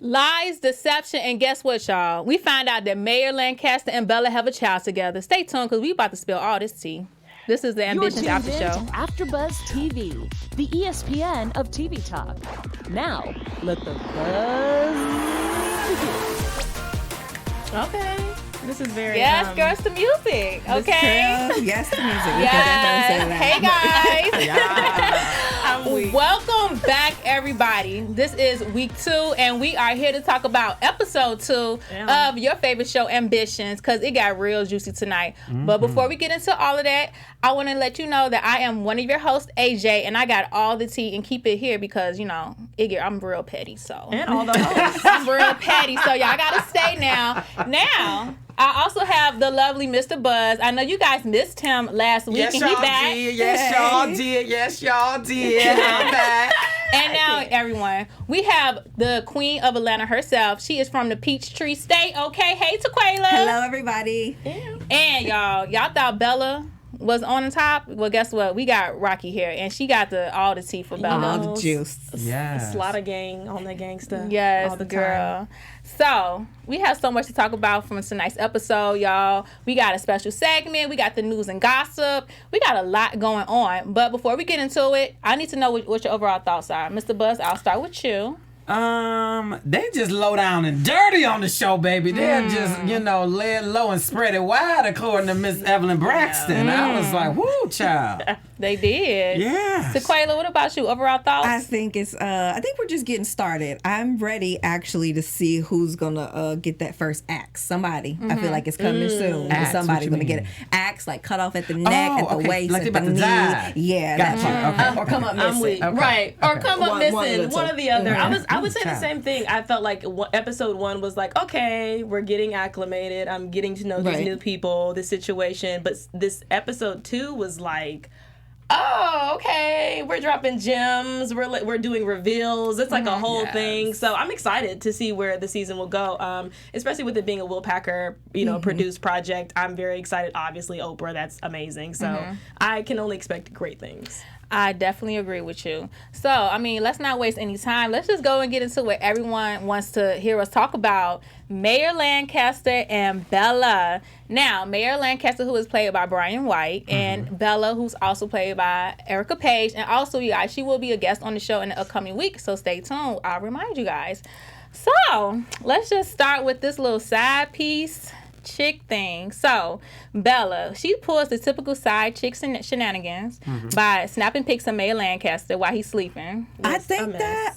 Lies, deception, and guess what, y'all? We find out that Mayor Lancaster and Bella have a child together. Stay tuned, because we about to spill all this tea. This is the Ambitions After Show. AfterBuzz TV, the ESPN of TV talk. Now, let the buzz begin. Okay. This is very... Yes, girls to music, okay? Yes to music. Yes. Hey, guys. I'm weak. Welcome back, everybody. This is week 2, and we are here to talk about episode 2 of your favorite show, Ambitions, because it got real juicy tonight. But before we get into all of that, I want to let you know that I am one of your hosts, AJ, and I got all the tea, and keep it here because, you know, I'm real petty, so. And all the hosts. I'm real petty, so y'all got to stay now. Now, I also have the lovely Mr. Buzz. I know you guys missed him last week, and he back. Yes, y'all did. I'm back. And now, everyone, we have the queen of Atlanta herself. She is from the Peachtree State, okay? Hey, Taquaila. Hello, everybody. And y'all thought Bella was on the top? Well, guess what? We got Rocky here, and she got all the tea for Bella. All the juice. Yes. Slaughter gang on that gangsta. Yes, all the girl. time. So, we have so much to talk about from tonight's episode, y'all. We got a special segment. We got the news and gossip. We got a lot going on. But before we get into it, I need to know what your overall thoughts are. Mr. Buzz, I'll start with you. They just low down and dirty on the show, baby. They're just, lay it low and spread it wide, according to Miss Evelyn Braxton. I was like, whoo, child. They did. Yeah. Taquaila, what about you? Overall thoughts? I think we're just getting started. I'm ready actually to see who's gonna get that first axe. Somebody. I feel like it's coming soon. Axe, Somebody's what gonna you get mean? it. Axe, like cut off at the neck, at the waist, like they at the about to knee. die. Yeah, Gotcha. that part. Okay. Or come up I'm missing. weak. Okay. Right. Or come up One missing. One or the other. Mhm. I would say the Child. same thing. I felt like episode 1 was like, okay, we're getting acclimated. I'm getting to know these new people, this situation. But this episode 2 was like, oh, okay, we're dropping gems. We're doing reveals. It's like a whole thing. So I'm excited to see where the season will go. Especially with it being a Will Packer, produced project. I'm very excited. Obviously, Oprah, that's amazing. So I can only expect great things. I definitely agree with you. So, let's not waste any time. Let's just go and get into what everyone wants to hear us talk about. Mayor Lancaster and Bella. Now, Mayor Lancaster, who is played by Brian White, and Bella, who's also played by Erica Page. And also, you guys, she will be a guest on the show in the upcoming week, so stay tuned. I'll remind you guys. So, let's just start with this little side piece chick thing. So, Bella, she pulls the typical side chick shenanigans by snapping pics of Mayor Lancaster while he's sleeping. I think that,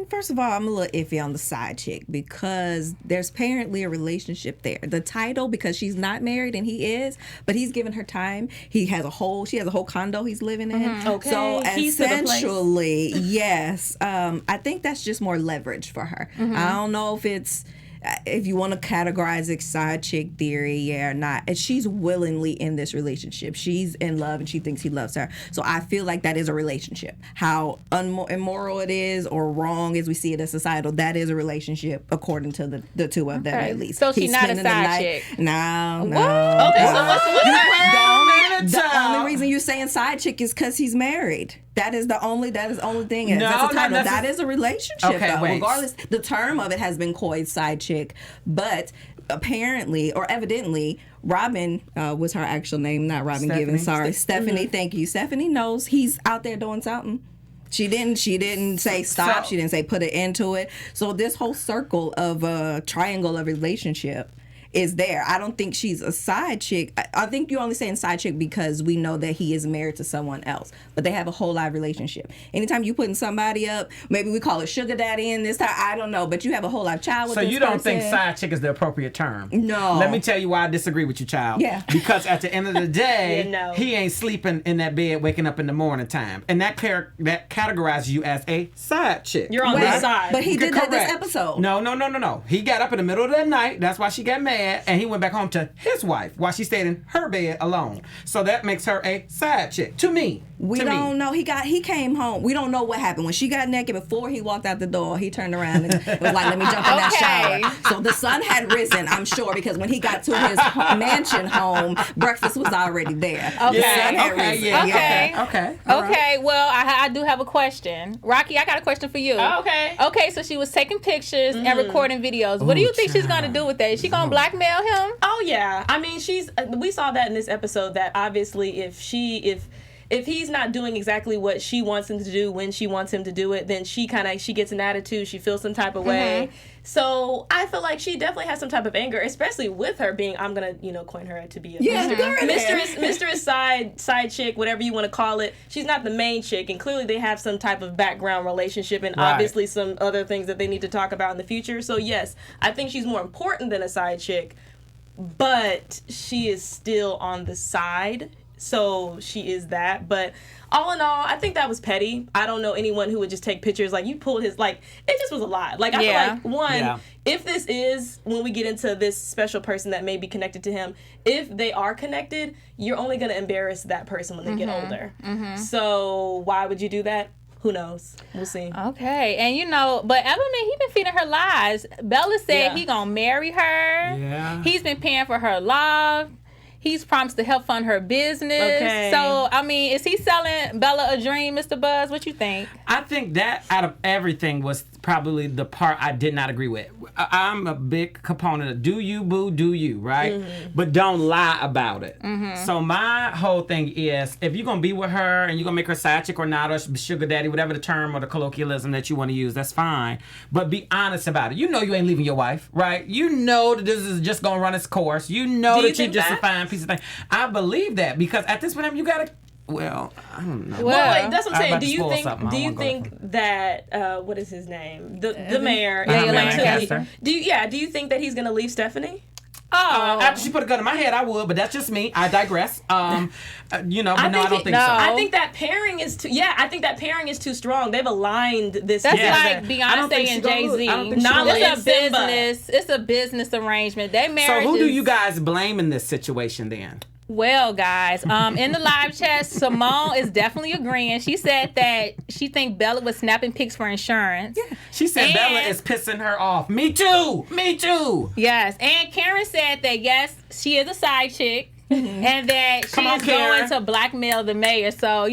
first of all, I'm a little iffy on the side chick because there's apparently a relationship there. The title, because she's not married and he is, but he's given her time. She has a whole condo he's living in. Okay. So Keys to the place. essentially, yes, I think that's just more leverage for her. I don't know if you want to categorize it side chick theory, or not. And she's willingly in this relationship. She's in love and she thinks he loves her. So I feel like that is a relationship. How immoral it is or wrong as we see it as societal, that is a relationship according to the two of them at least. So she's not a side chick? No. What? Okay, so what's the only reason you're saying side chick is because he's married. That is the only thing. No, That's a title. not That is a relationship. Okay, though. wait. Regardless, the term of it has been coined side chick, but apparently or evidently, Robin was her actual name, not Robin Giddens. Sorry, Stephanie. Thank you. Stephanie knows he's out there doing something. She didn't say stop. She didn't say put an end to it. So this whole circle of a triangle of relationship is there. I don't think she's a side chick. I think you're only saying side chick because we know that he is married to someone else, but they have a whole live relationship. Anytime you putting somebody up, maybe we call it sugar daddy in this time, I don't know, but you have a whole live child with this person. So you don't think side chick is the appropriate term? No. Let me tell you why I disagree with you, child. Yeah. Because at the end of the day, he ain't sleeping in that bed waking up in the morning time. And that categorizes you as a side chick. You're on the side. But he did that this episode. No. He got up in the middle of the night. That's why she got mad. mad, and he went back home to his wife while she stayed in her bed alone. So that makes her a side chick to me. We don't know. He came home. We don't know what happened. When she got naked, before he walked out the door, he turned around and was like, let me jump in that shower. So the sun had risen, I'm sure, because when he got to his mansion home, breakfast was already there. Okay. The sun had risen. Yeah. Okay. Well, I do have a question. Rocky, I got a question for you. Oh, okay. Okay, so she was taking pictures and recording videos. What do you think she's going to do with that? Is she going to blackmail him? Oh yeah. I mean, we saw that in this episode that obviously if he's not doing exactly what she wants him to do when she wants him to do it, then she gets an attitude. She feels some type of way. So I feel like she definitely has some type of anger, especially with her being, I'm gonna coin her to be a mistress, side chick, whatever you want to call it. She's not the main chick, and clearly they have some type of background relationship, and obviously some other things that they need to talk about in the future. So yes, I think she's more important than a side chick, but she is still on the side. So she is that, but all in all, I think that was petty. I don't know anyone who would just take pictures like you pulled his, it just was a lot. I feel like if this is, when we get into this special person that may be connected to him, if they are connected, you're only going to embarrass that person when they get older. So why would you do that? Who knows? We'll see. Okay, and but Evelyn, he been feeding her lies. Bella said he gonna marry her. Yeah. He's been paying for her love. He's promised to help fund her business. Okay. So, I mean, is he selling Bella a dream, Mr. Buzz? What you think? I think that out of everything was probably the part I did not agree with. I'm a big component of do you, boo, do you, right? But don't lie about it. So my whole thing is, if you're going to be with her and you're going to make her side chick or not, or sugar daddy, whatever the term or the colloquialism that you want to use, that's fine. But be honest about it. You know you ain't leaving your wife, right? You know that this is just going to run its course. You know that you're just a fine piece of thing. I believe that because at this point, you got to, well, I don't know. Well, wait, that's what I'm saying. Do you think that what is his name? The mayor, Mayor Lancaster. Do you think that he's going to leave Stephanie? After she put a gun in my head, I would, but that's just me. I digress. I don't think so. I think that pairing is too. Yeah, I think that pairing is too strong. They've aligned this. That's like Beyonce and Jay-Z. It's a business arrangement. They marriage. So who do you guys blame in this situation then? Well, guys, in the live chat, Simone is definitely agreeing. She said that she think Bella was snapping pics for insurance. Yeah. She said Bella is pissing her off. Me too. Yes, and Karen said that yes, she is a side chick, and that she's going to blackmail the mayor. So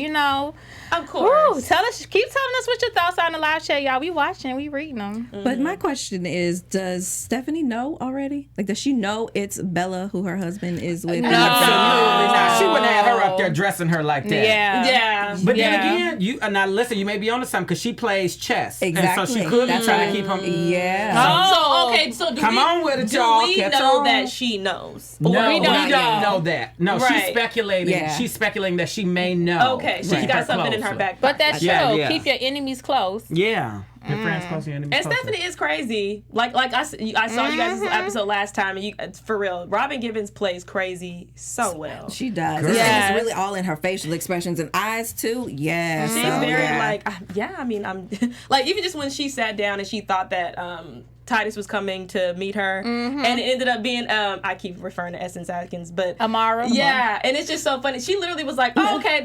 of course. Keep telling us what your thoughts are in the live chat, y'all. We watching, we reading them. But my question is, does Stephanie know already? Like, does she know it's Bella who her husband is with? No. Absolutely not. She wouldn't have her up there dressing her like that. Yeah. But then again, now listen, you may be onto something because she plays chess. Exactly. And so she could be trying to keep him. Yeah. So do Come on with it, y'all. We know that she knows? No, we don't know that. No, she's speculating. Yeah. She's speculating that she may know. Okay, she's got something in her back. But that's true. Yeah. Keep your enemies close. Yeah. Your friends close, your enemies close. And Stephanie is crazy. Like I saw you guys' episode last time, and for real, Robin Givens plays crazy so well. She does. It's really all in her facial expressions and eyes too. Yeah. She's I mean, I'm like, even just when she sat down and she thought that Titus was coming to meet her, and it ended up being I keep referring to Essence Atkins, but Amara. Yeah, and it's just so funny. She literally was like, "Oh, okay,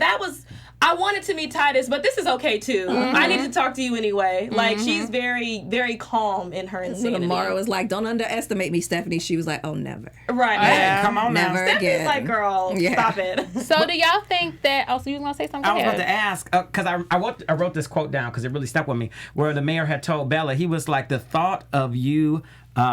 I wanted to meet Titus, but this is okay too. I need to talk to you anyway." Like, she's very, very calm in her insanity. When Amara was like, "Don't underestimate me, Stephanie," she was like, "Oh, never." Right. Yeah. Come on now. Never Stephanie's again. like, "Girl, stop it." So do y'all think that? Oh, so you gonna say something? I was about to ask because I wrote this quote down because it really stuck with me. Where the mayor had told Bella, he was like, "The thought of you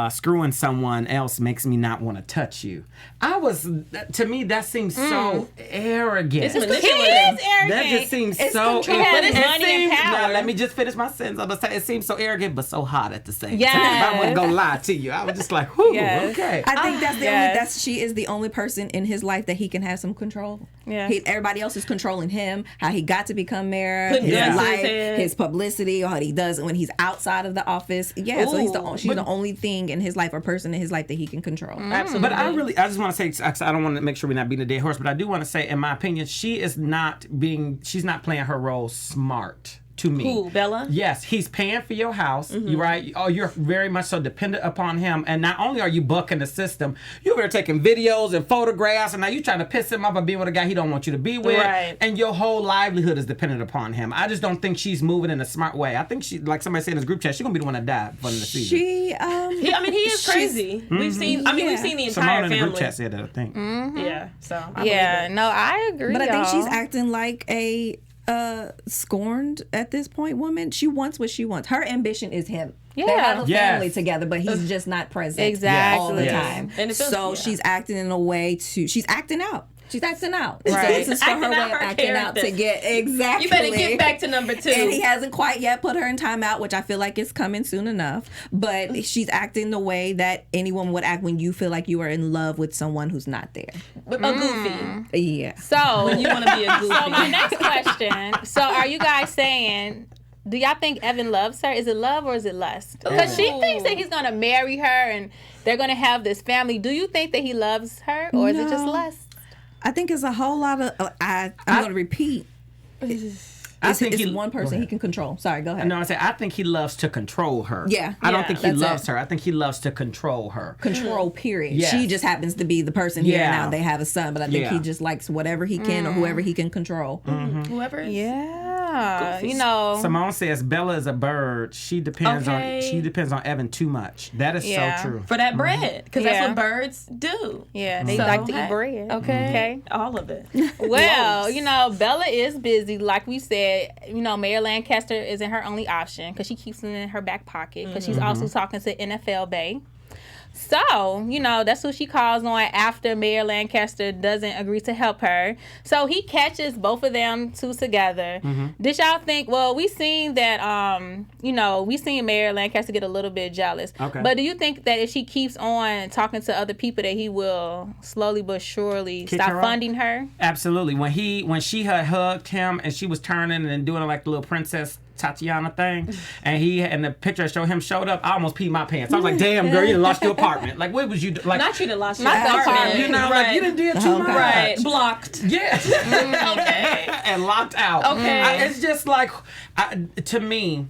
screwing someone else makes me not want to touch you." To me, that seems so arrogant. He is arrogant. That just seems so arrogant. It's money and power. Let me just finish my sentence. I'm gonna say it seems so arrogant, but so hot at the same time. I wouldn't go lie to you. I was just like, whew, okay. I think she is the only person in his life that he can have some control. Yeah. Everybody else is controlling him, how he got to become mayor, his life, his publicity, or how he does it when he's outside of the office. Yeah, so she's the only thing in his life or person in his life that he can control. Absolutely. But I just want to say, I don't want to make sure we're not beating a dead horse, but I do want to say, in my opinion, she's not playing her role smart to me. Who, Bella? Yes, he's paying for your house. You right? Oh, you're very much so dependent upon him. And not only are you bucking the system, you're there taking videos and photographs, and now you're trying to piss him off by being with a guy he don't want you to be with. Right. And your whole livelihood is dependent upon him. I just don't think she's moving in a smart way. I think she, like somebody said in this group chat, she's gonna be the one that died for the season. He is crazy. We've seen the entire Simone in the group family. chat said that, I think. Yeah. So I Yeah, believe it. no, I agree. But I think she's y'all. acting like a scorned at this point woman. She wants what she wants. Her ambition is him. They have a Yes. family together, but he's just not present Exactly. all the Yes. time. And it feels- So yeah. she's acting in a way she's acting out. She's acting out. And Right. So this is for her Acting way out of her acting out to character. get exactly. You better get back to number 2. And he hasn't quite yet put her in timeout, which I feel like is coming soon enough. But she's acting the way that anyone would act when you feel like you are in love with someone who's not there. A goofy. Yeah. So, When you want to be a goofy. so my next question. So, are you guys saying? Do y'all think Evan loves her? Is it love or is it lust? Because she thinks that he's gonna marry her and they're gonna have this family. Do you think that he loves her or is it just No. lust? I think it's a whole lot of. I'm going to repeat. I think it's he- one go person ahead. he can control. Sorry, go ahead. No, I think he loves to control her. Yeah. I don't Yeah. think he That's loves it. her. I think he loves to control her. Control, period. Yes. She just happens to be the person here Yeah. now. They have a son, but I think Yeah. he just likes whatever he can or whoever he can control. Whoever. Yeah, you know. Simone says Bella is a bird. She depends Okay. on Evan too much. That is Yeah. so true. For that bread, because Yeah. that's what birds do. Yeah, they So, like to hey, eat bread. Okay. All of it. Well, Gross. you know, Bella is busy. Like we said, you know, Mayor Lancaster isn't her only option because she keeps it in her back pocket because she's also talking to NFL Bay. So, you know, that's who she calls on after Mayor Lancaster doesn't agree to help her. So he catches both of them two together. Did y'all think, well, we seen that, you know, we seen Mayor Lancaster get a little bit jealous. Okay. But do you think that if she keeps on talking to other people that he will slowly but surely Kick stop her off? funding her? Absolutely. When she had hugged him and she was turning and doing like the little princess Tatiana thing, and the picture showed him showed up, I almost peed my pants. I was like, "Damn, girl, you done lost your apartment. Like, what was you like? Not you done lost your Not the apartment. apartment. you know, like you done did too much. Right. Blocked. Yeah. Okay. And locked out. Okay. It's just like, to me.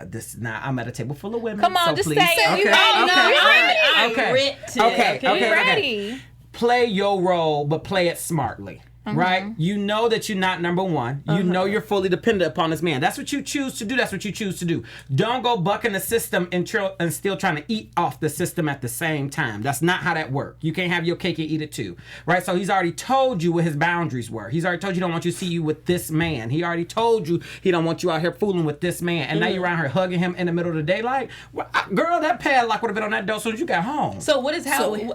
This now I'm at a table full of women. Come on, so just please. say it. Okay. You ready? Okay. No, we all right, ready. Okay. I'm ready. Okay. Okay. Okay. We okay. ready. Play your role, but play it smartly. Right? You know that you're not number one. You know you're fully dependent upon this man. That's what you choose to do. That's what you choose to do. Don't go bucking the system and still trying to eat off the system at the same time. That's not how that works. You can't have your cake and eat it too. Right? So he's already told you what his boundaries were. He's already told you he don't want you to see you with this man. He already told you he don't want you out here fooling with this man. And now you're around here hugging him in the middel of the daylight. Well, girl, that padlock would have been on that door as soon as you got home. So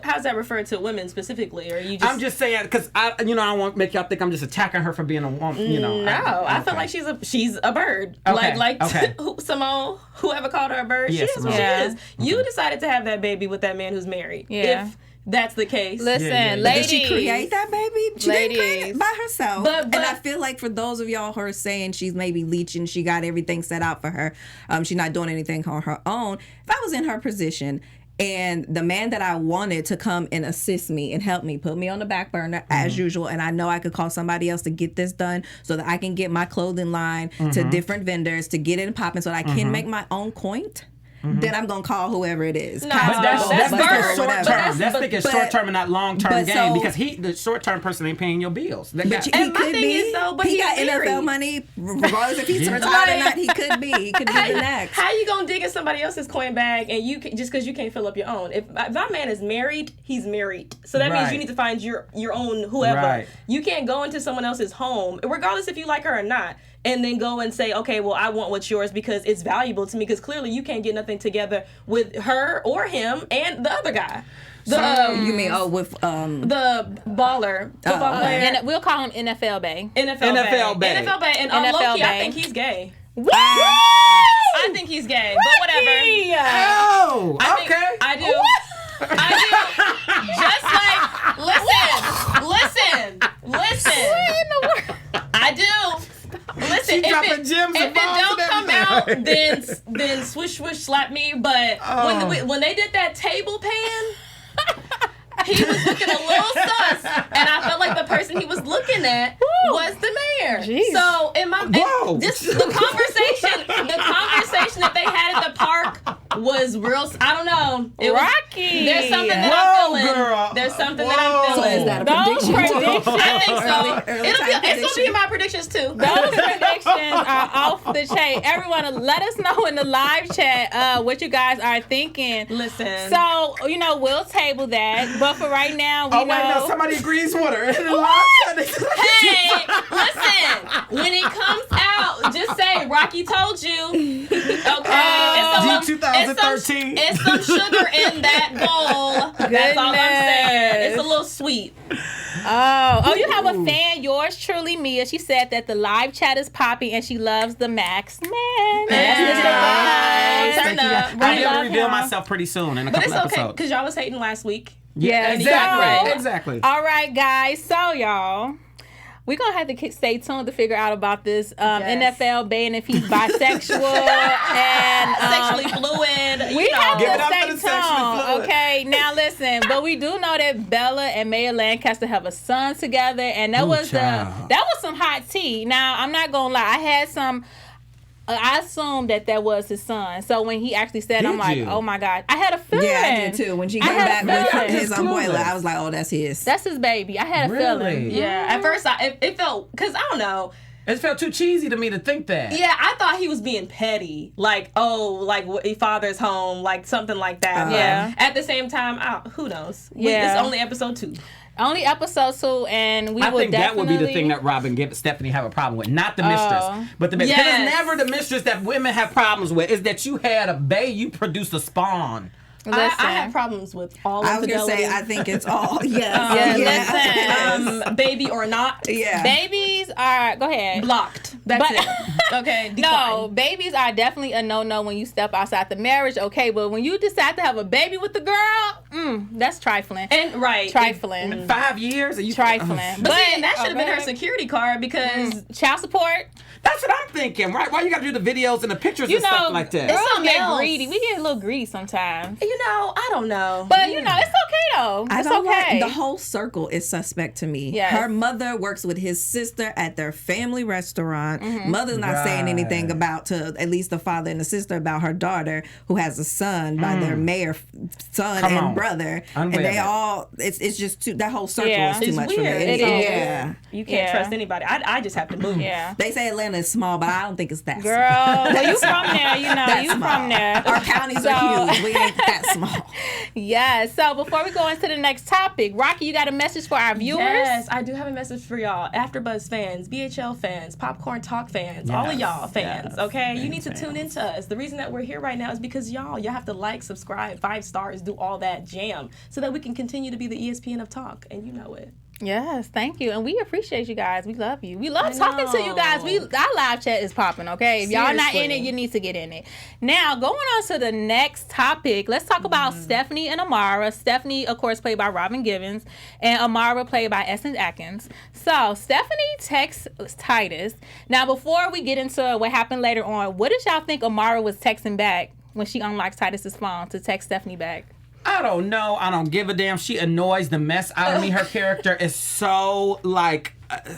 how's that referred to women specifically? Or are you just I'm just saying, because I don't want to make y'all think I'm just attacking her for being a woman. You know, No, I feel okay. like she's a bird. Okay, Like okay. Simone, whoever called her a bird, Yeah, she is what she Simone. is. You decided to have that baby with that man who's married. Yeah. If that's the case. Listen, yeah. ladies. Did she create that baby? She didn't create Ladies. it by herself. But- and I feel like for those of y'all who are saying she's maybe leeching, she got everything set out for her. She's not doing anything on her own. If I was in her position and the man that I wanted to come and assist me and help me, put me on the back burner as usual, and I know I could call somebody else to get this done so that I can get my clothing line to different vendors to get it popping so that I can make my own coin. Then I'm gonna call whoever it is. No, But that's That's thinking bird. short But term. That's thinking but- short term and not long term but game so- because the short term person ain't paying your bills. That But guy- he And my could thing be. is, though, but he he's got married. NFL money, regardless if he's Yeah. retired or Like- not. He could be. He could be the next. How you gonna dig in somebody else's coin bag and just because you can't fill up your own? If my man is married, he's married. So that means Right. you need to find your own whoever. Right. You can't go into someone else's home, regardless if you like her or not, and then go and say, okay, well, I want what's yours because it's valuable to me. Because clearly you can't get nothing together with her or him and the other guy. You mean with The baller football player. And we'll call him NFL Bay. NFL Bay. NFL Bay. And NFL low-key, I Bay. think he's gay. Woo! I think he's gay. But whatever. Oh, I think- okay. I do. Just like, listen. I do. Listen, She dropping gems if and it bombs don't and come out, everything. then swish swish slap me. But when they did that table pan, he was looking a little sus, and I felt like the person he was looking at was the mayor. Jeez. So in my Whoa. just the conversation that they had at the park was real. I don't know. It was, Rocky. there's something that Whoa, I'm feeling. girl. There's something Whoa. that I'm So feeling. is that a Those prediction? predictions. I think so. Early It's time gonna be in prediction. my predictions too. Those predictions are off the chain. Everyone, let us know in the live chat what you guys are thinking. Listen. So, we'll table that. But for right now, we Oh, wait, know. no, somebody agrees with her. In the live chat, they said- Hey, listen. When it comes out, just say Rocky told you. Okay. G2013. It's some sugar in that bowl. That's all I'm saying. It's a little sweet. Oh, you have a fan, yours truly, Mia. She said that the live chat is popping and she loves the Max Man. Yes. Thank you, guys. Turn I'm up. going to love reveal him. myself pretty soon in a But couple it's okay, episodes. because y'all was hating last week. Yeah, exactly. so- Exactly. All right, guys. So, y'all, we're going to have to stay tuned to figure out about this NFL ban if he's bisexual and Sexually fluid. we have Give it to up for stay the sexually tuned. fluid. Okay, now listen, but we do know that Bella and Mayor Lancaster have a son together, and that Ooh, was child. that was some hot tea. Now, I'm not going to lie. I assumed that was his son. So when he actually said, Did I'm like, you? oh my God. I had a feeling. Yeah, I did too. When she I came had a back feeling. with his Just abuela, clueless. I was like, oh, that's his. That's his baby. I had a feeling. Really? Yeah. At first, it felt, because I don't know. It felt too cheesy to me to think that. Yeah, I thought he was being petty. Like, father's home, like something like that. Yeah. But at the same time, who knows? Yeah. It's only episode 2. Only episode 2, and we I will think that would be the definitely- thing that Robin give Stephanie have a problem with, not the mistress, but the mistress. Yes. Because it's never the mistress that women have problems with. Is that you had a baby, you produced a spawn. Listen. I have problems with all I was gonna infidelity. say, I think it's all listen. Baby or not, yeah. Babies are, go ahead. blocked. That's But- it. Okay, No, decline. babies are definitely a no-no when you step outside the marriage, okay? But when you decide to have a baby with the girl, that's trifling. And right. Trifling. 5 years? And you Trifling. But see, and that should have been her okay. security card because Child support, That's what I'm thinking, right? Why you got to do the videos and the pictures you and know, stuff like that? girls something get else. greedy. We get a little greedy sometimes. I don't know. But, it's okay, though. I It's don't okay. like the whole circle is suspect to me. Yes. Her mother works with his sister at their family restaurant. Mother's not saying anything about to at least the father and the sister about her daughter who has a son by their mayor son Come and on. brother. I'm and with they it. all it's just too that whole circle Yeah. is too It's much weird. for me. It is. Yeah. You can't Yeah. trust anybody. I just have to move. Yeah. They say Atlanta is small, but I don't think it's that Girl, small. well, you from there, That's you small. from there. Our counties So- are huge. We ain't that small. Yeah, so before we go into the next topic, Rocky, you got a message for our viewers? Yes, I do have a message for y'all. AfterBuzz fans, BHL fans, Popcorn Talk fans, all of Yes, y'all fans, yes, okay? You need to tune into us. The reason that we're here right now is because y'all have to like, subscribe, 5 stars, do all that jam so that we can continue to be the ESPN of talk, and you know it. Yes, thank you. And we appreciate you guys. We love you. We love I talking to you guys. know. Our live chat is popping, okay? If y'all not in it, Seriously. you need to get in it. Now, going on to the next topic, let's talk about Stephanie and Amara. Stephanie, of course, played by Robin Giddens, and Amara played by Essence Atkins. So, Stephanie texts Titus. Now, before we get into what happened later on, what did y'all think Amara was texting back when she unlocked Titus's phone to text Stephanie back? I don't know. I don't give a damn. She annoys the mess out of me. Her character is so like.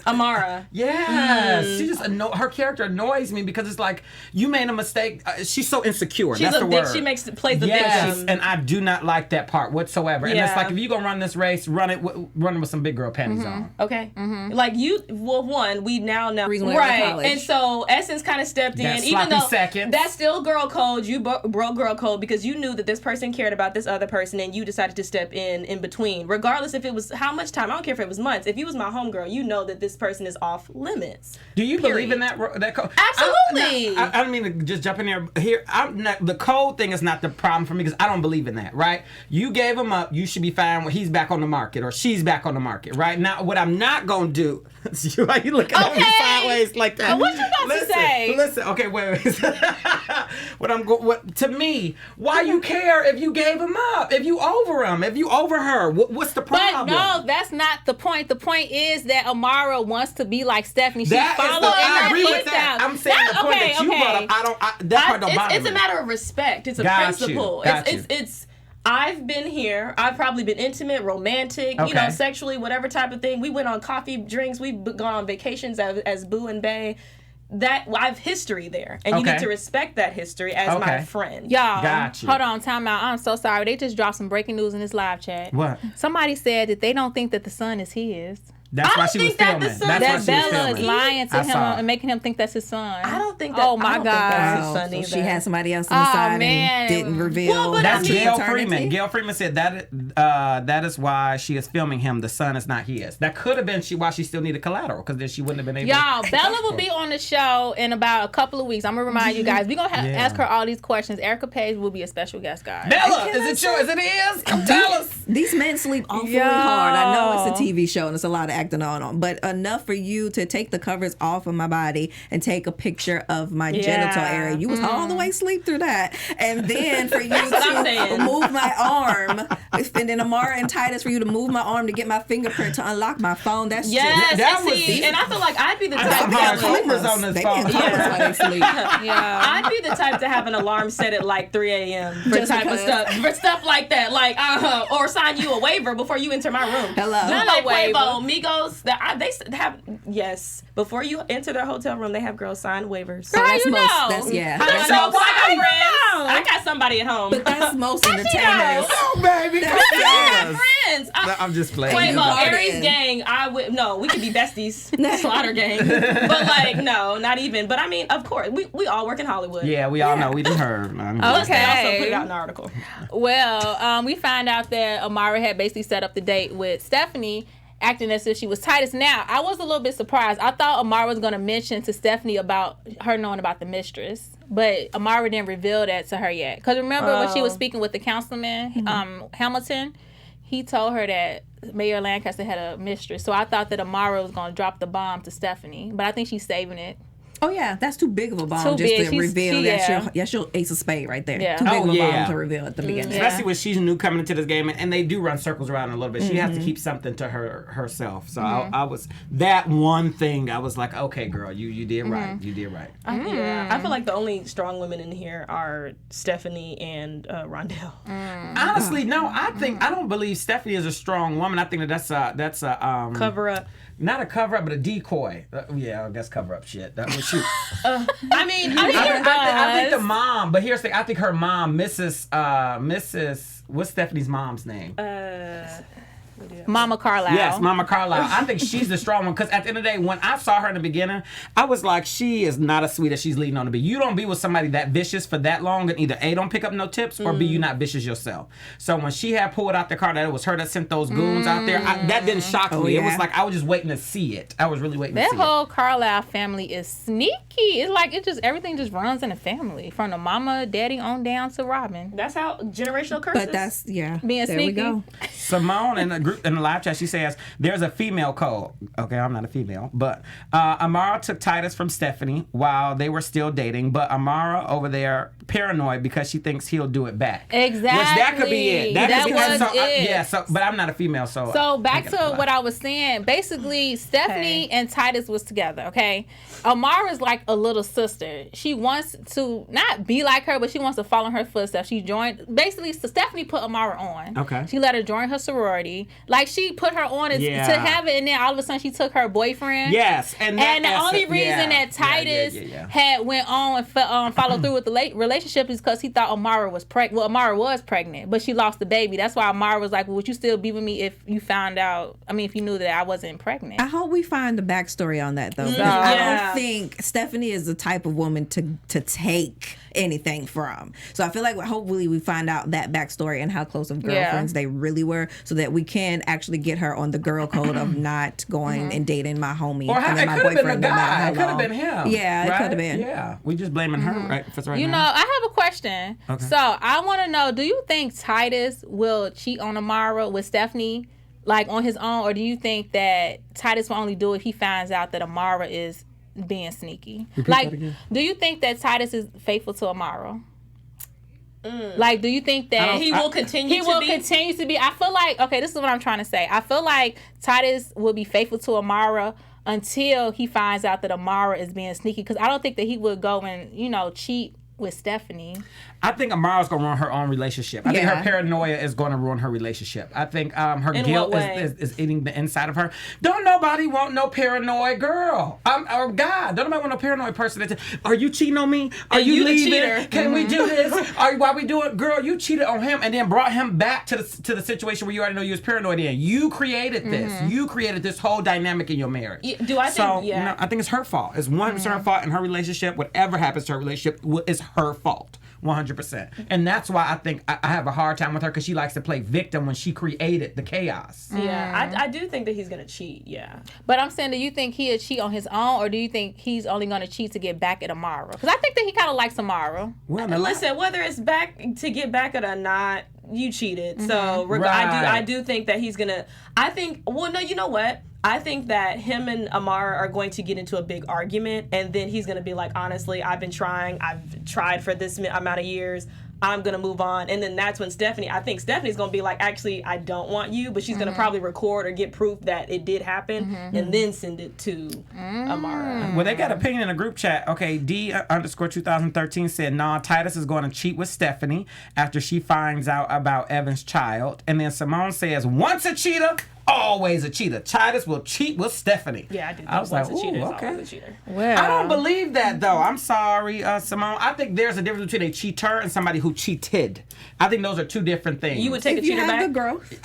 Amara. Yes, she just her character annoys me because it's like you made a mistake. She's so insecure. She's That's a the dick. word. She plays the Yes, victim. and I do not like that part whatsoever. And it's Yeah. like if you gonna run this race, run it with some big girl panties on. Okay. Like we now know. Reason we went to Right. college. And so Essence kind of stepped That in, even sloppy though seconds. that's still girl code. You broke girl code because you knew that this person cared about this other person and you decided to step in between. Regardless if it was how much time, I don't care if it was months. If you was my homegirl, you know that this person is off limits. Do you believe in Period. that code? Absolutely. I don't mean to just jump in there. Here, the code thing is not the problem for me because I don't believe in that. Right? You gave him up. You should be fine when he's back on the market or she's back on the market. Right now, what I'm not gonna do. Why you looking at me Okay. sideways like that? What you about to say? Listen. Okay, wait. To me, why you care if you gave him up? If you over him? If you over her? What's the But problem? no, that's not the point. The point is that Amara wants to be like Stephanie. She That is followed I agree and with peeped that. out. I'm saying the point that you brought up. That part don't bother It's me. a matter of respect. It's a Got you. principle. Got you. It's I've been here. I've probably been intimate, romantic, sexually, whatever type of thing. We went on coffee drinks. We've gone on vacations as Boo and Bae. That I have history there, and you need to respect that history as my friend. Y'all, Gotcha. hold on, time out. I'm so sorry. They just dropped some breaking news in this live chat. What? Somebody said that they don't think that the son is his. That's why she was filming. That Bella is lying to him and making him think that's his son. I don't think that. Oh my God, that's his son either. She had somebody else on the side and didn't reveal. Well, but that's Gail Freeman. Gail Freeman said that is why she is filming him. The son is not his. That could have been why she still needed collateral, because then she wouldn't have been able. Y'all, Bella will be on the show in about a couple of weeks. I'm gonna remind you guys. We're gonna ask her all these questions. Erica Page will be a special guest, guys. Bella, is it yours? It is. Come tell us. These men sleep awfully hard. I know it's a TV show and it's a lot of acting on, but enough for you to take the covers off of my body and take a picture of my genital area. You was all the way asleep through that, and then for you to move my arm, and then Amara and Titus for you to move my arm to get my fingerprint to unlock my phone. That's that was deep. And I feel like I'd be the type to have on this phone. I'd be the type to have an alarm set at like 3 a.m. for stuff like that, like or sign you a waiver before you enter my room. Hello, not like Quavo, Migos. They have before you enter their hotel room, they have girls sign waivers. Girl, you know. I got somebody at home. But that's most entertainers. Oh, baby. Friends. I'm just playing. Quavo, Aries gang. We could be besties. Slaughter gang. But like, no, not even. But I mean, of course, we all work in Hollywood. Yeah, we all know. We done heard. Okay. They also put it out in an article. Well, we find out that Amara had basically set up the date with Stephanie, acting as if she was Titus. Now, I was a little bit surprised. I thought Amara was going to mention to Stephanie about her knowing about the mistress, but Amara didn't reveal that to her yet. Because remember when she was speaking with the councilman, Hamilton, he told her that Mayor Lancaster had a mistress. So I thought that Amara was going to drop the bomb to Stephanie, but I think she's saving it. Oh yeah, that's too big of a bomb to reveal. That's your ace of spade right there. Yeah. Too big of a bomb to reveal at the beginning. Especially when she's new coming into this game, and they do run circles around a little bit. She has to keep something to herself. So I was that one thing. I was like, okay, girl, you did right. You did right. I feel like the only strong women in here are Stephanie and Rondell. Honestly, no. I don't believe Stephanie is a strong woman. I think that's a cover up. Not a cover up, but a decoy. I guess cover up shit. That was shoot. I think the mom. But here's the thing. I think her mom, Mrs. What's Stephanie's mom's name? Mama Carlisle. Yes, Mama Carlisle. I think she's the strong one, because at the end of the day, when I saw her in the beginning, I was like, she is not as sweet as she's leading on to be. You don't be with somebody that vicious for that long, and either A, don't pick up no tips, or B, you not vicious yourself. So when she had pulled out the car that it was her that sent those goons out there, that didn't shock me. Yeah. It was like I was just waiting to see it. I was really waiting to see it. That whole Carlisle family is sneaky. It's like everything just runs in the family, from the mama, daddy on down to Robin. That's how generational curses. But that's being there sneaky. We go. Simone in the live chat, she says there's a female code. Okay, I'm not a female, but Amara took Titus from Stephanie while they were still dating, but Amara over there paranoid because she thinks he'll do it back. Exactly. Which that could be it. That was it. But I'm not a female, so. So back to what I was saying. Basically, Stephanie and Titus was together. Okay, Amara's like a little sister. She wants to not be like her, but she wants to follow in her footsteps. She joined. Basically, so Stephanie put Amara on. Okay. She let her join her sorority. Like she put her on to have it, and then all of a sudden she took her boyfriend. Yes, and the only reason that Titus had went on and followed through with the relationship is because he thought Amara was pregnant. Well, Amara was pregnant, but she lost the baby. That's why Amara was like, "Well, would you still be with me if you found out? I mean, if you knew that I wasn't pregnant?" I hope we find the backstory on that though. I don't think Stephanie is the type of woman to take anything from. So I feel like hopefully we find out that backstory and how close of girlfriends they really were, so that we can actually get her on the girl code of not going and dating my homie and then my boyfriend. It could have been him. Yeah, it could have been. Yeah, we just blaming her right now. You know, I have a question. Okay. So I want to know: do you think Titus will cheat on Amara with Stephanie, like on his own, or do you think that Titus will only do it if he finds out that Amara is being sneaky? Do you think that Titus is faithful to Amara? Like, do you think that he will continue to be? I feel like, okay, this is what I'm trying to say. I feel like Titus will be faithful to Amara until he finds out that Amara is being sneaky, because I don't think that he would go and cheat with Stephanie. I think Amara's going to ruin her own relationship. I think her paranoia is going to ruin her relationship. I think her guilt is eating the inside of her. Don't nobody want no paranoid girl. Or God, don't nobody want no paranoid person. Are you cheating on me? Are you leaving? The cheater. Can we do this? Why we do it? Girl, you cheated on him and then brought him back to the situation where you already know you was paranoid in. You created this. You created this whole dynamic in your marriage. Do I think? So, no, I think it's her fault. It's 100% her fault in her relationship. Whatever happens to her relationship is her fault. 100%. And that's why I think I have a hard time with her, because she likes to play victim when she created the chaos. Yeah, I do think that he's going to cheat, yeah. But I'm saying, do you think he'll cheat on his own, or do you think he's only going to cheat to get back at Amara? Because I think that he kind of likes Amara. Well, listen, whether it's back to get back at or not, you cheated. So I do think that he's going to, you know what? I think that him and Amara are going to get into a big argument, and then he's going to be like, honestly, I've tried for this amount of years. I'm going to move on. And then that's when I think Stephanie's going to be like, actually, I don't want you, but she's going to probably record or get proof that it did happen and then send it to Amara. Well, they got an opinion in a group chat. Okay, D_2013 said, nah, Titus is going to cheat with Stephanie after she finds out about Evan's child. And then Simone says, once a cheater, always a cheater. Titus will cheat with Stephanie. Yeah, I do think I was like, a cheater is okay. always a cheater. Well, I don't believe that, though. I'm sorry, Simone. I think there's a difference between a cheater and somebody who cheated. I think those are two different things. You would take a cheater back? The growth.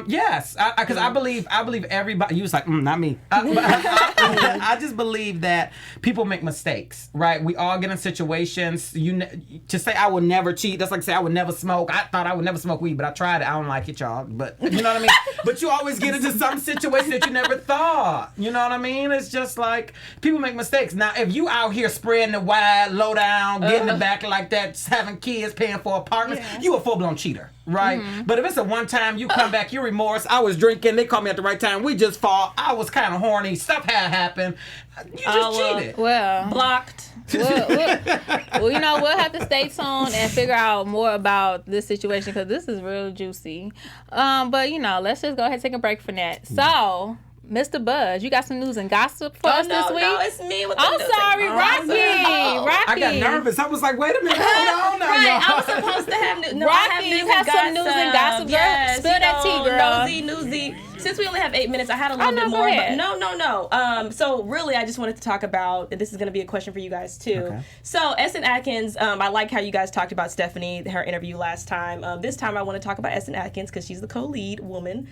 Yes, because I believe everybody. You was like, not me. I just believe that people make mistakes, right? We all get in situations. To say I would never cheat, that's like say I would never smoke. I thought I would never smoke weed, but I tried it. I don't like it, y'all. But you know what I mean? But you always get into some situation that you never thought. You know what I mean? It's just like people make mistakes. Now, if you out here spreading the wide, low down, getting the back like that, having kids, paying for apartments, you a full-blown cheater, right? But if it's a one-time, you come back, you remorse, I was drinking, they called me at the right time, we just fought, I was kind of horny, stuff had happened, you just cheated. Well, blocked. Well, you know, we'll have to stay tuned and figure out more about this situation, because this is real juicy. But, you know, let's just go ahead and take a break from that. So, Mr. Buzz, you got some news and gossip for us this week? No, it's me with the I'm news. sorry, Rocky. I got nervous. I was like, wait a minute, hold on now, Right, y'all. I was supposed to have news. No, Rocky, I have news you have some news and gossip, girl. Yes, Spill that tea, girl. Nosy. Since we only have 8 minutes, I had a little bit go more. ahead. But no. So really, I just wanted to talk about, and this is going to be a question for you guys too. Okay. So Essence Atkins, I like how you guys talked about Stephanie, her interview last time. This time I want to talk about Essence Atkins because she's the co-lead woman.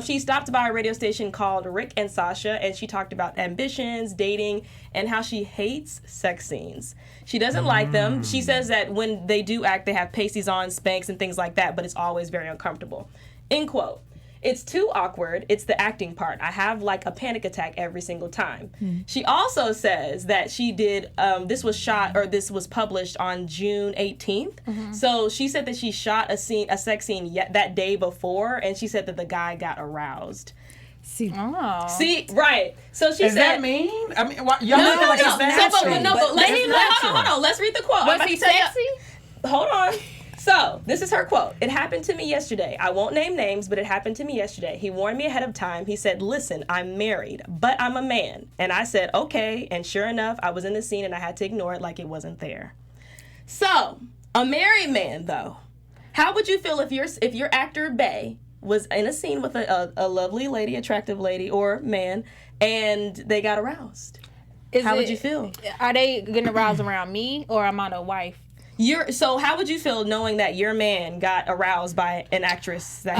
She stopped by a radio station called Rick and Sasha, and she talked about ambitions, dating, and how she hates sex scenes. She doesn't like them. She says that when they do act, they have pasties on, Spanx, and things like that, but it's always very uncomfortable. End quote. It's too awkward. It's the acting part. I have like a panic attack every single time. She also says that she did, this was published on June 18th. So she said that she shot a sex scene that day before, and she said that the guy got aroused. See, right. So she Is said, that mean? I mean, y'all no, looking like it's natural. hold on. Let's read the quote. Was he sexy? Hold on. So, this is her quote. It happened to me yesterday. I won't name names, but it happened to me yesterday. He warned me ahead of time. He said, listen, I'm married, but I'm a man. And I said, okay. And sure enough, I was in the scene and I had to ignore it like it wasn't there. So, a married man, though, how would you feel if your actor, Bae, was in a scene with a lovely lady, attractive lady, or man, and they got aroused? How would you feel? Are they getting aroused around me, or am I the wife? So how would you feel knowing that your man got aroused by an actress that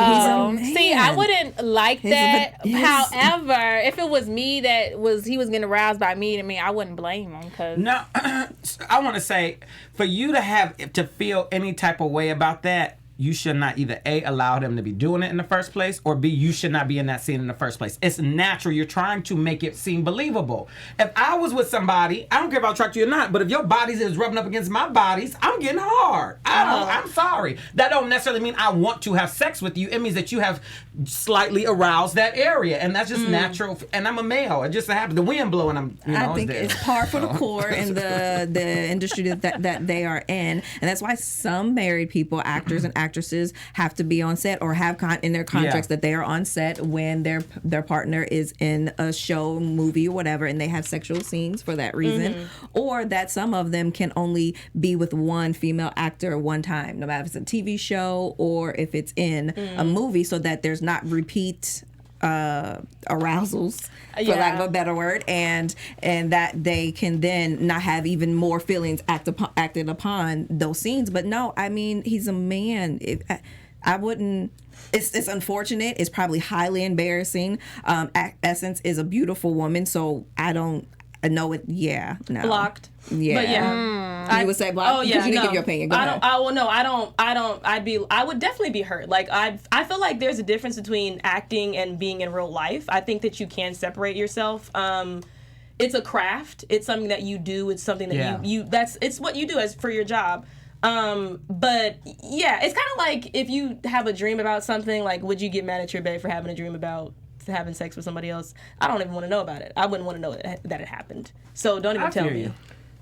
he's See, I wouldn't like that. However, if it was me he was getting aroused by me, I wouldn't blame him. No, I want to say, for you to feel any type of way about that, you should not either A, allow them to be doing it in the first place, or B, you should not be in that scene in the first place. It's natural. You're trying to make it seem believable. If I was with somebody, I don't care if I attract you or not, but if your bodies is rubbing up against my bodies, I'm getting hard. I'm sorry. That don't necessarily mean I want to have sex with you. It means that you have slightly aroused that area, and that's just natural. And I'm a male. It just happens. The wind blowing, I think it's par for the core in the industry that they are in, and that's why some married people, actors and actresses, actresses have to be on set or have in their contracts that they are on set when their partner is in a show, movie, or whatever, and they have sexual scenes for that reason, or that some of them can only be with one female actor at one time, no matter if it's a TV show or if it's in a movie, so that there's not repeat arousals, for lack of a better word, and that they can then not have even more feelings acted upon those scenes. But no, I mean, he's a man. I wouldn't. It's unfortunate. It's probably highly embarrassing. Essence is a beautiful woman, so I don't know it. Yeah, no. Blocked. Yeah. But yeah. You would say blocked? Oh yeah. Because you didn't give your opinion. Go ahead. I would definitely be hurt. Like I feel like there's a difference between acting and being in real life. I think that you can separate yourself. It's a craft. It's something that you do. It's something that it's what you do as for your job. But yeah, it's kind of like if you have a dream about something, like would you get mad at your bae for having a dream about having sex with somebody else? I don't even want to know about it. I wouldn't want to know that it happened. So don't even tell me.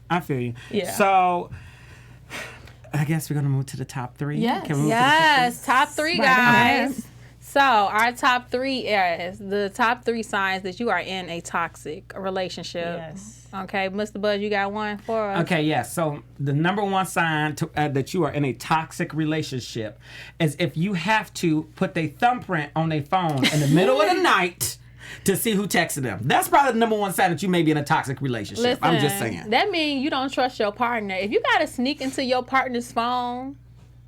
I feel you. Yeah. So I guess we're gonna move to the top 3. Yes. Can we move Top 3, guys. So our top 3 is the top 3 signs that you are in a toxic relationship. Yes. Okay, Mr. Buzz, you got one for us? Okay, yes. So the number 1 sign that you are in a toxic relationship is if you have to put their thumbprint on their phone in the middle of the night to see who texted them. That's probably the number 1 sign that you may be in a toxic relationship. Listen, I'm just saying. That means you don't trust your partner. If you got to sneak into your partner's phone,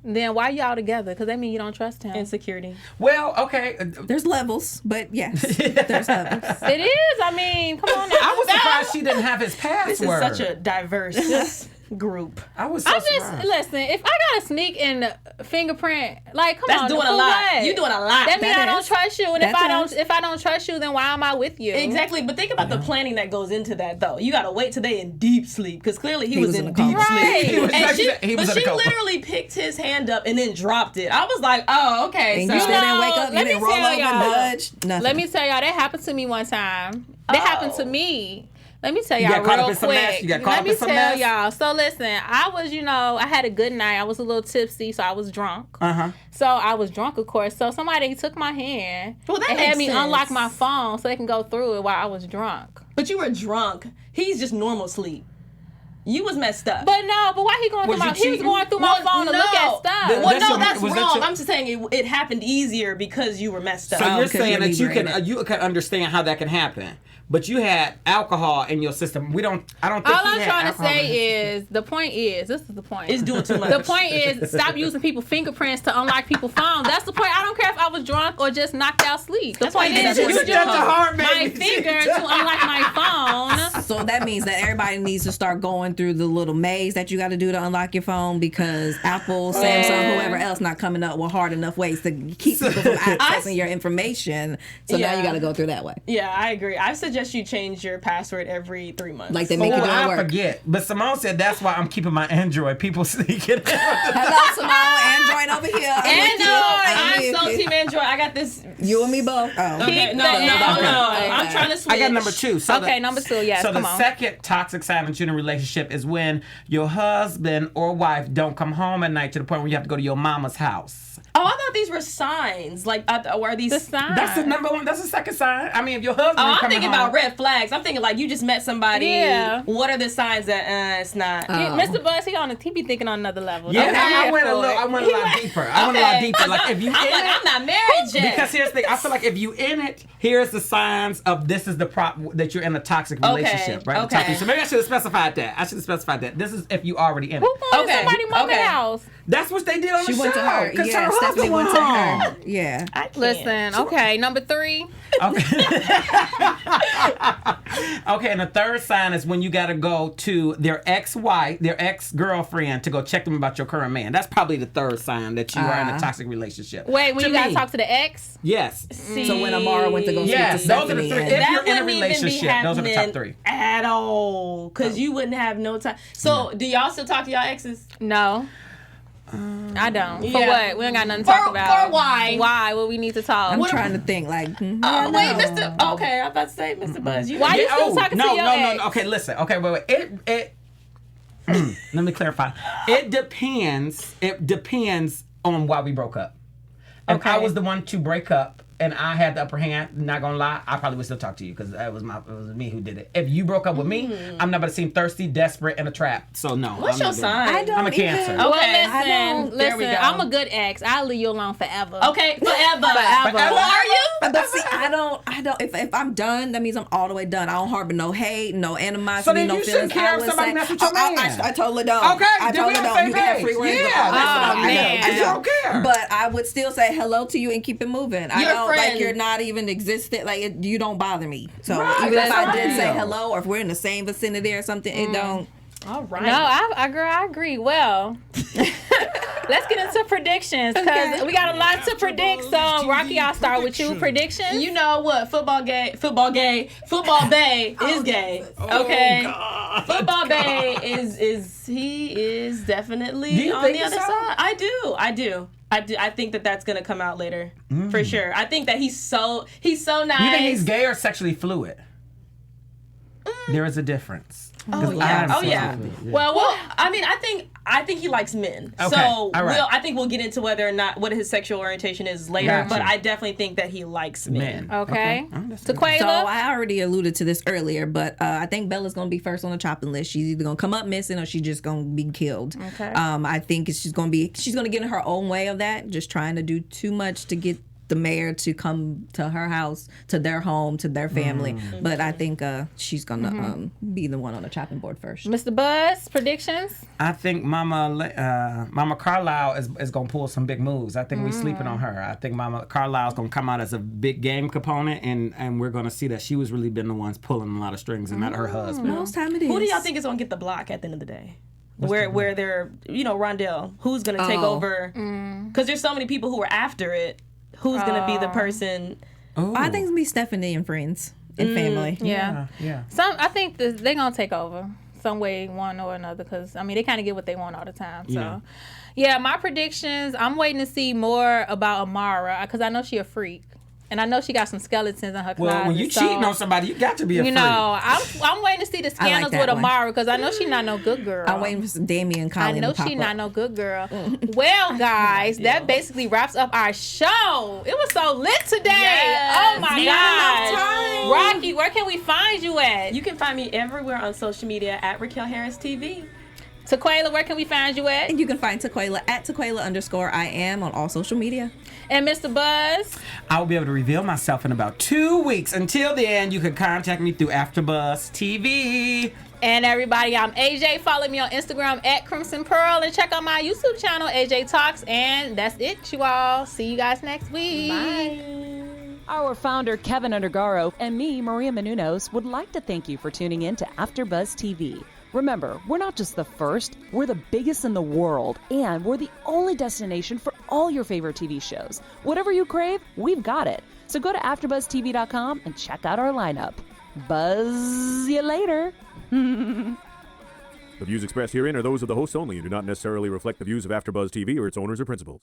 then why y'all together? Because that means you don't trust him. Insecurity. Well, okay. There's levels, but yes, there's levels. It is. I mean, come on now. I was surprised she didn't have his password. This is such a diverse group. I was so surprised. Listen, if I gotta sneak in the fingerprint, like, come That's on, doing a lot. You doing a lot. That means I don't is. trust you, and That if I don't trust you, then why am I with you? Exactly, but think about the planning that goes into that, though. You gotta wait till they in deep sleep, because clearly he was in a deep coma. sleep. Right. He was in a coma. Literally picked his hand up and then dropped it. I was like, oh, okay. And So you still didn't wake up, you let me didn't roll tell over, y'all. nudge, nothing. Let me tell y'all, that happened to me one time. That happened to me. Let me tell y'all got caught up real in some mess? quick. You got caught Let up me in some tell mess? y'all. So listen, I was, I had a good night. I was a little tipsy, so I was drunk. So I was drunk, of course. So somebody took my hand Well, that and had makes me sense. unlock my phone so they can go through it while I was drunk. But you were drunk. He's just normal sleep. You was messed up. But why he going Was through my? you He was cheating? going through my phone to look at stuff. Well, no, Was that's that wrong. your- I'm just saying it happened easier because you were messed up. So you're because saying you're that you inebriated. can understand how that can happen, but you had alcohol in your system. I don't think All he I'm had trying to alcohol in his say is, the point is, this is the point. It's doing too much. The point is, stop using people's fingerprints to unlock people's phones. That's the point. I don't care if I was drunk or just knocked out sleep. The why point you is, did you that. use Such a hard my baby. finger to unlock my phone. So that means that everybody needs to start going through the little maze that you got to do to unlock your phone, because Apple, Samsung, whoever else not coming up with hard enough ways to keep people from accessing your information. So now you got to go through that way. Yeah, I agree. I suggest you change your password every 3 months. Like they make Oh, it do I work. forget. But Simone said that's why I'm keeping my Android. People sneaking. Hello, Simone. Android over here. I'm with so you. team Android. I got this. You and me both. Oh. Okay, Keep no. the I'm trying to switch. I got number 2. So Okay, number 2, yes, So come the on. second toxic sign that you're in a relationship is when your husband or wife don't come home at night to the point where you have to go to your mama's house. Oh, I thought these were signs. Like, are these? The sign. That's the number 1. That's the second sign. I mean, if your husband Oh, ain't I'm coming thinking home, about red flags. I'm thinking like you just met somebody. Yeah. What are the signs that it's not? Mr. Buzz, he be thinking on another level. Yeah, Okay, I here went for a little. it. I went a lot deeper. I went a lot deeper. Like if you I'm in like, it, I'm not married yet. because here's the thing. I feel like if you in it, here's the signs of this is the that you're in a toxic relationship, right? okay. Toxic. So maybe I should have specified that. This is if you already in it. Who going to Okay, somebody's mama's okay. house? That's what they did on She the went show. to her. 'Cause Yeah, her Stephanie husband went to home. her. Yeah. I can't. Listen, okay, number 3. Okay. Okay, and the third sign is when you got to go to their ex-girlfriend to go check them about your current man. That's probably the third sign that you are in a toxic relationship. Wait, when To you got to me, talk to the ex? Yes. So when Amara went to go Yes, speak to those are the Stephanie. three. and- If That you're in a wouldn't even be relationship, those are the top happening 3. at all, because you wouldn't have no time. So, do y'all still talk to y'all exes? No. I don't. For Yeah. what? We don't got nothing to talk For about. why? Why? What we need to talk? I'm trying to think like, Wait, no. Mr. Okay, I'm about to say, Mr. Buzz. You Why you still talking to your ex? No. Okay, listen. Okay, wait. It let me clarify. It depends on why we broke up. If Okay. I was the one to break up and I had the upper hand, not gonna lie, I probably would still talk to you because it was me who did it. If you broke up with me, I'm not about to seem thirsty, desperate, and a trap. So no. What's I'm your not doing sign? it. I don't I'm a Cancer. even- Okay, Well, there we listen, go. I'm a good ex. I'll leave you alone forever. Okay, forever. Forever. Are you? But see, I don't. If I'm done, that means I'm all the way done. I don't harbor no hate, no animosity, So then no you feelings. shouldn't care I if would somebody say- mess with your man. I totally don't. Okay, I then we totally on the don't. same You can have page. free reign. Yeah, that's what man. I You don't care. But I would still say hello to you and keep it moving. I You're a don't friend. like you're not even existent. Like you don't bother me. So Right, even if I that's did fine. say hello, or if we're in the same vicinity or something, it don't. All right. No, I agree. Well, let's get into predictions because Okay. we got a lot to predict. So, Rocky, I'll start with you. Predictions? You know what? Football Bay is gay. Okay. Football Bay is definitely Do you on think the other so? side. I do. I think that's gonna come out later for sure. I think that he's so nice. You think he's gay or sexually fluid? There is a difference. Oh yeah. Oh yeah. Well, I mean, I think he likes men. Okay, So all right. I think we'll get into whether or not what his sexual orientation is later. Gotcha. But I definitely think that he likes men. Okay. I understand. Taquaila? So I already alluded to this earlier, but I think Bella's gonna be first on the chopping list. She's either gonna come up missing or she's just gonna be killed. Okay. I think she's gonna get in her own way of that, just trying to do too much to get the mayor to come to her house, to their home, to their family. But I think she's gonna be the one on the chopping board first. Mr. Buzz, predictions? I think Mama Carlisle is gonna pull some big moves. I think we sleeping on her. I think Mama Carlisle's gonna come out as a big game component, and we're gonna see that she was really been the ones pulling a lot of strings, and not her husband. Most time it is. Who do y'all think is gonna get the block at the end of the day? Where they're, Rondell, who's gonna take over? Because there's so many people who are after it. Who's gonna be the person? I think it's gonna be Stephanie and friends and family. Yeah. Yeah. I think they're going to take over some way, one or another, because, I mean, they kind of get what they want all the time. So, yeah, my predictions, I'm waiting to see more about Amara, because I know she a freak. And I know she got some skeletons in her closet. Well, when you cheating on somebody, you got to be a freak. I'm waiting to see the scandals that with one. Amara, because I know she's not no good girl. I'm waiting for some Damian I Collins know to pop she's up. not no good girl. Well, guys, that basically wraps up our show. It was so lit today. Yes. Oh my Not enough God. Rocky, where can we find you at? You can find me everywhere on social media at Raquel Harris TV. Taquaila, where can we find you at? And you can find Taquaila at Taquaila_I am on all social media. And Mr. Buzz? I will be able to reveal myself in about 2 weeks. Until then, you can contact me through AfterBuzz TV. And everybody, I'm AJ. Follow me on Instagram at Crimson Pearl and check out my YouTube channel, AJ Talks. And that's it, you all. See you guys next week. Bye. Our founder, Keven Undergaro, and me, Maria Menounos, would like to thank you for tuning in to AfterBuzz TV. Remember, we're not just the first, we're the biggest in the world, and we're the only destination for all your favorite TV shows. Whatever you crave, we've got it. So go to AfterBuzzTV.com and check out our lineup. Buzz you later. The views expressed herein are those of the hosts only and do not necessarily reflect the views of AfterBuzz TV or its owners or principals.